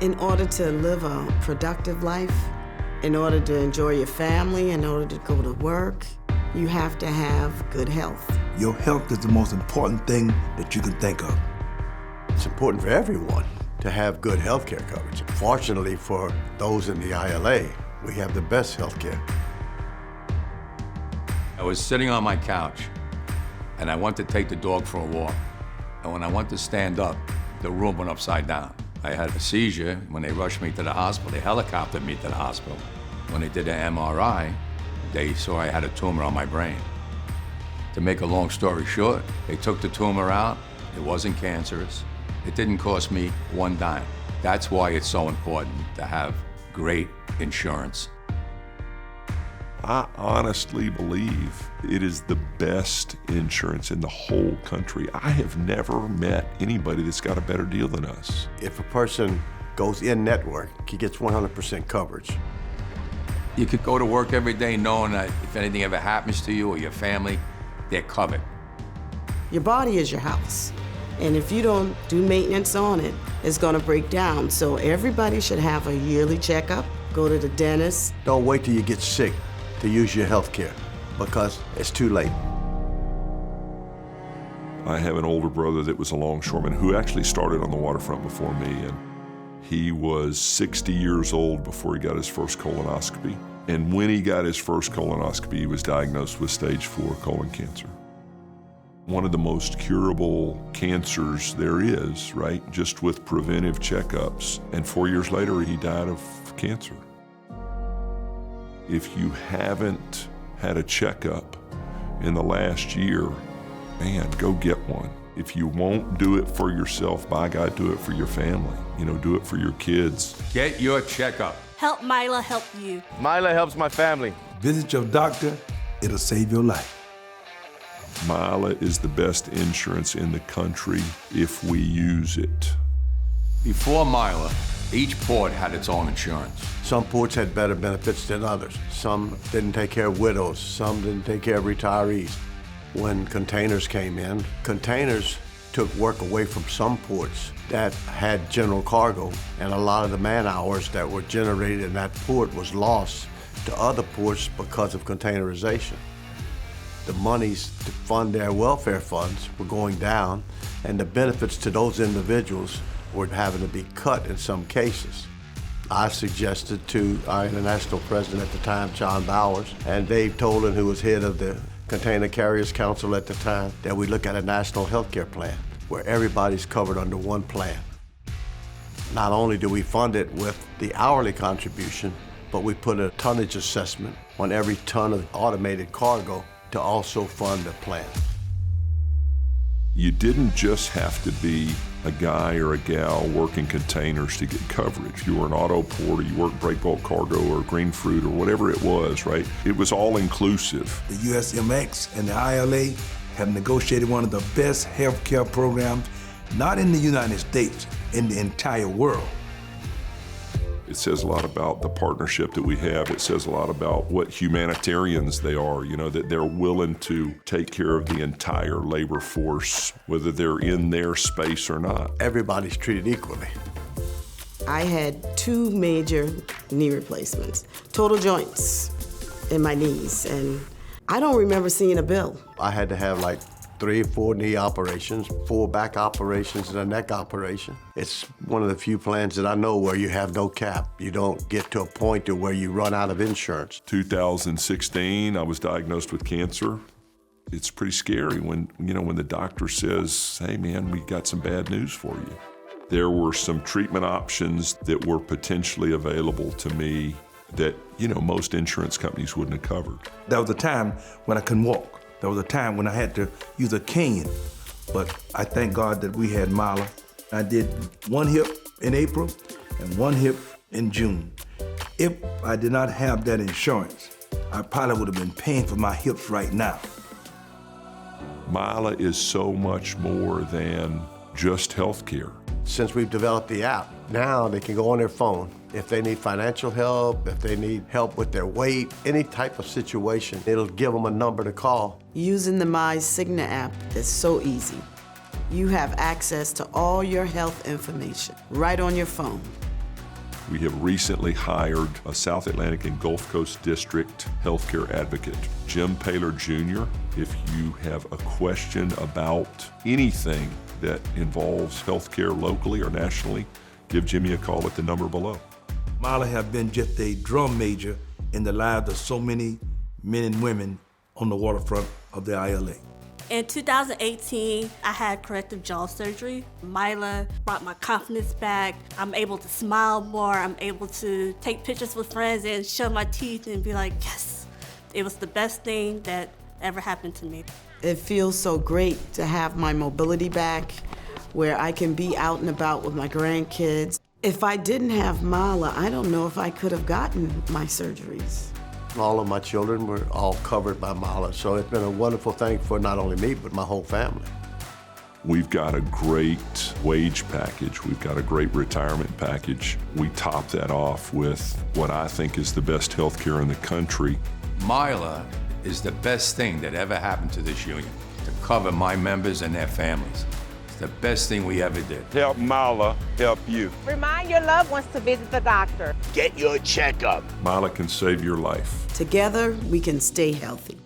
In order to live a productive life, in order to enjoy your family, in order to go to work, you have to have good health. Your health is the most important thing that you can think of. It's important for everyone to have good health care coverage. Fortunately for those in the ILA, we have the best health care. I was sitting on my couch, and I went to take the dog for a walk. And when I went to stand up, the room went upside down. I had a seizure. When they rushed me to the hospital, they helicoptered me to the hospital. When they did an MRI, they saw I had a tumor on my brain. To make a long story short, they took the tumor out. It wasn't cancerous. It didn't cost me one dime. That's why it's so important to have great insurance. I honestly believe it is the best insurance in the whole country. I have never met anybody that's got a better deal than us. If a person goes in network, he gets 100% coverage. You could go to work every day knowing that if anything ever happens to you or your family, they're covered. Your body is your house. And if you don't do maintenance on it, it's gonna break down. So everybody should have a yearly checkup, go to the dentist. Don't wait till you get sick to use your health care, because it's too late. I have an older brother that was a longshoreman who actually started on the waterfront before me, and he was 60 years old before he got his first colonoscopy. And when he got his first colonoscopy, he was diagnosed with stage 4 colon cancer. One of the most curable cancers there is, right? Just with preventive checkups. And 4 years later, he died of cancer. If you haven't had a checkup in the last year, man, go get one. If you won't do it for yourself, by God, do it for your family. You know, do it for your kids. Get your checkup. Help MILA help you. MILA helps my family. Visit your doctor, it'll save your life. MILA is the best insurance in the country if we use it. Before MILA, each port had its own insurance. Some ports had better benefits than others. Some didn't take care of widows, some didn't take care of retirees. When containers came in, containers took work away from some ports that had general cargo, and a lot of the man hours that were generated in that port was lost to other ports because of containerization. The monies to fund their welfare funds were going down, and the benefits to those individuals were having to be cut in some cases. I suggested to our international president at the time, John Bowers, and Dave Tolan, who was head of the Container Carriers Council at the time, that we look at a national health care plan where everybody's covered under one plan. Not only do we fund it with the hourly contribution, but we put a tonnage assessment on every ton of automated cargo to also fund the plan. You didn't just have to be a guy or a gal working containers to get coverage. You were an auto port, or you worked break bulk cargo or green fruit or whatever it was, right? It was all inclusive. The USMX and the ILA have negotiated one of the best healthcare programs, not in the United States, in the entire world. It says a lot about the partnership that we have. It says a lot about what humanitarians they are, you know, that they're willing to take care of the entire labor force, whether they're in their space or not. Everybody's treated equally. I had 2 major knee replacements, total joints in my knees, and I don't remember seeing a bill. I had to have like 3 or 4 knee operations, 4 back operations, and a neck operation. It's one of the few plans that I know where you have no cap. You don't get to a point to where you run out of insurance. 2016, I was diagnosed with cancer. It's pretty scary when the doctor says, hey man, we got some bad news for you. There were some treatment options that were potentially available to me that, most insurance companies wouldn't have covered. There was a time when I couldn't walk. There was a time when I had to use a cane, but I thank God that we had MILA. I did 1 hip in April and 1 hip in June. If I did not have that insurance, I probably would have been paying for my hips right now. MILA is so much more than just health care. Since we've developed the app, now they can go on their phone. If they need financial help, if they need help with their weight, any type of situation, it'll give them a number to call. Using the MyCigna app is so easy. You have access to all your health information right on your phone. We have recently hired a South Atlantic and Gulf Coast District healthcare advocate, Jim Paylor Jr. If you have a question about anything that involves healthcare locally or nationally, give Jimmy a call at the number below. MILA have been just a drum major in the lives of so many men and women on the waterfront of the ILA. In 2018, I had corrective jaw surgery. MILA brought my confidence back. I'm able to smile more. I'm able to take pictures with friends and show my teeth and be like, yes, it was the best thing that ever happened to me. It feels so great to have my mobility back, where I can be out and about with my grandkids. If I didn't have MILA, I don't know if I could have gotten my surgeries. All of my children were all covered by MILA, so it's been a wonderful thing for not only me, but my whole family. We've got a great wage package. We've got a great retirement package. We top that off with what I think is the best health care in the country. MILA is the best thing that ever happened to this union, to cover my members and their families. It's the best thing we ever did. Help MILA help you. Remind your loved ones to visit the doctor. Get your checkup. MILA can save your life. Together, we can stay healthy.